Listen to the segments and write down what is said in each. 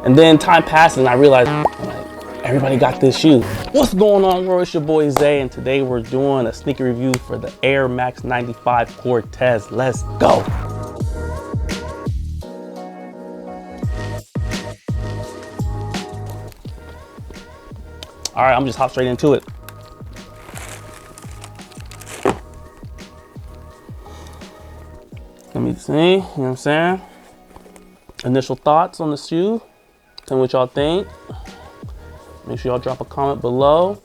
And then time passes and I realized, like, everybody got this shoe. What's going on, world? It's your boy Zay, and today we're doing a sneaker review for the Air Max 95 Corteiz. Let's go. All right, I'm just hop straight into it. Let me see, you know what I'm saying? Initial thoughts on the shoe. Tell me what y'all think. Make sure y'all drop a comment below.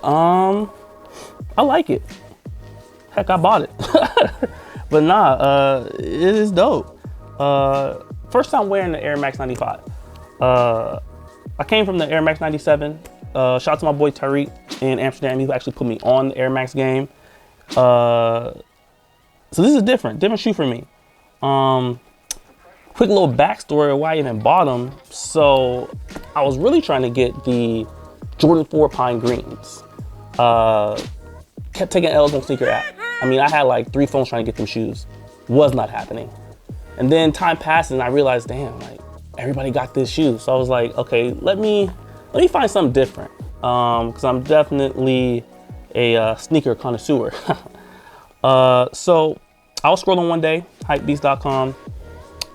I like it. Heck, I bought it. But nah, it is dope. First time wearing the Air Max 95. I came from the Air Max 97. Shout out to my boy Tariq in Amsterdam. He actually put me on the Air Max game. So this is different shoe for me. Quick little backstory of why I even bought them. So I was really trying to get the Jordan 4 Pine Greens. Kept taking L's on sneaker app. I mean, I had like 3 phones trying to get them shoes. Was not happening. And then time passed and I realized, damn, like everybody got this shoe. So I was like, okay, let me find something different. Cause I'm definitely a sneaker connoisseur. So I was scrolling one day, hypebeast.com,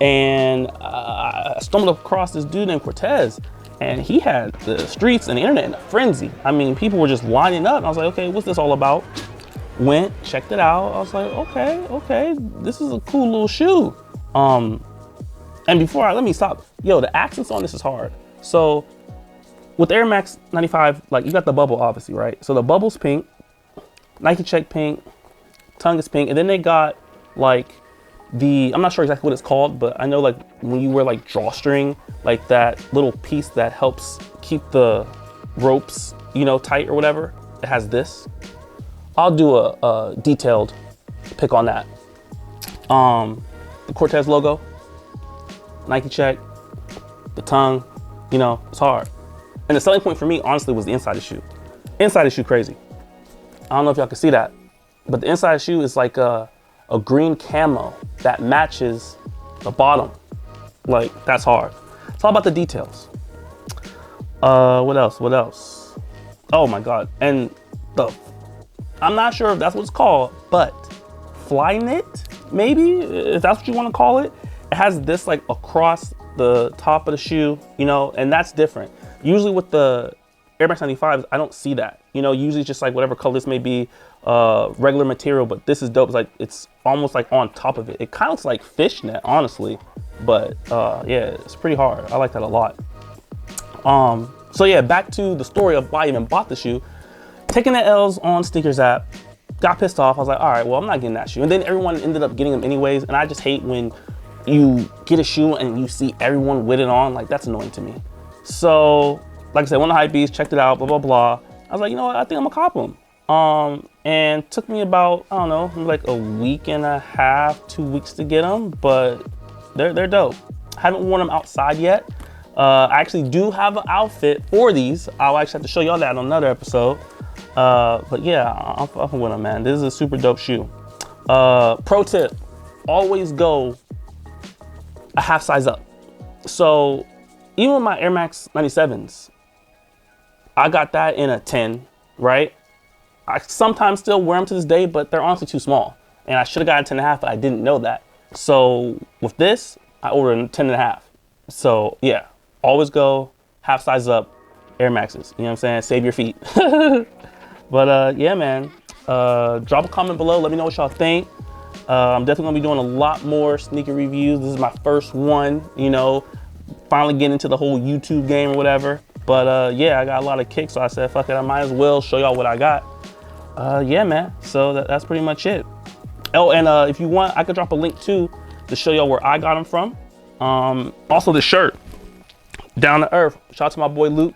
and I stumbled across this dude named Corteiz, and he had the streets and the internet in a frenzy. I mean, people were just lining up, and I was like, okay, what's this all about? Went, checked it out. I was like, okay, this is a cool little shoe. And before let me stop. Yo, the accents on this is hard. So with Air Max 95, like you got the bubble obviously, right? So the bubble's pink, Nike check pink, tongue is pink, and then they got like I'm not sure exactly what it's called, but I know like when you wear like drawstring, like that little piece that helps keep the ropes, you know, tight or whatever, it has this. I'll do a detailed pick on that. The Corteiz logo, Nike check, the tongue, you know, it's hard. And the selling point for me, honestly, was the inside of the shoe. Inside of the shoe, crazy. I don't know if y'all can see that, but the inside of the shoe is like a green camo that matches the bottom. Like, that's hard. It's all about the details. What else? Oh my God. And I'm not sure if that's what it's called, but fly knit, maybe, if that's what you want to call it. It has this like across the top of the shoe, you know, and that's different. Usually with the Air Max 95s, I don't see that. You know, usually just like whatever color this may be, regular material, but this is dope. It's like, it's almost like on top of it. It kind of looks like fishnet, honestly, but yeah, it's pretty hard. I like that a lot. So yeah, back to the story of why I even bought the shoe. Taking the L's on sneakers app, got pissed off. I was like, all right, well, I'm not getting that shoe. And then everyone ended up getting them anyways. And I just hate when you get a shoe and you see everyone with it on. Like, that's annoying to me. So, like I said, went to Hypebeast, checked it out, blah, blah, blah. I was like, you know what? I think I'm gonna cop them. And took me about, I don't know, like a week and a half, 2 weeks to get them, but they're dope. I haven't worn them outside yet. I actually do have an outfit for these. I'll actually have to show y'all that on another episode. But yeah, I'm fucking with them, man. This is a super dope shoe. Pro tip, always go a half size up. So even with my Air Max 97s, I got that in a 10, right? I sometimes still wear them to this day, but they're honestly too small. And I should have gotten 10 and a half, but I didn't know that. So with this, I ordered a 10 and a half. So yeah, always go half size up Air Maxes. You know what I'm saying? Save your feet. But yeah, man, drop a comment below. Let me know what y'all think. I'm definitely gonna be doing a lot more sneaker reviews. This is my first one, you know, finally getting into the whole YouTube game or whatever. But yeah, I got a lot of kicks, so I said, fuck it, I might as well show y'all what I got. Yeah, man, so that's pretty much it. Oh, and if you want, I could drop a link too to show y'all where I got them from. Also the shirt, Down to Earth. Shout out to my boy Luke.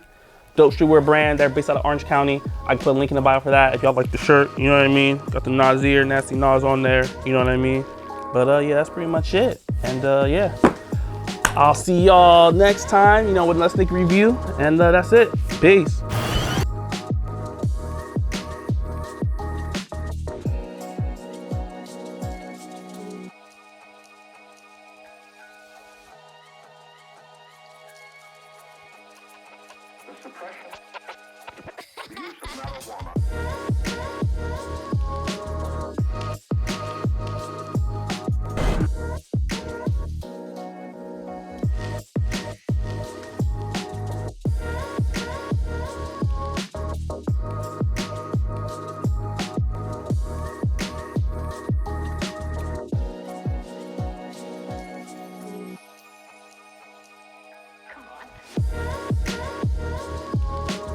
Dope streetwear brand. They're based out of Orange County. I can put a link in the bio for that if y'all like the shirt, you know what I mean? Got the Nasir, Nasty Nas on there, you know what I mean? But yeah, that's pretty much it. And yeah, I'll see y'all next time, you know, with another sneaker review. And that's it. Peace. the suppression, the use of marijuana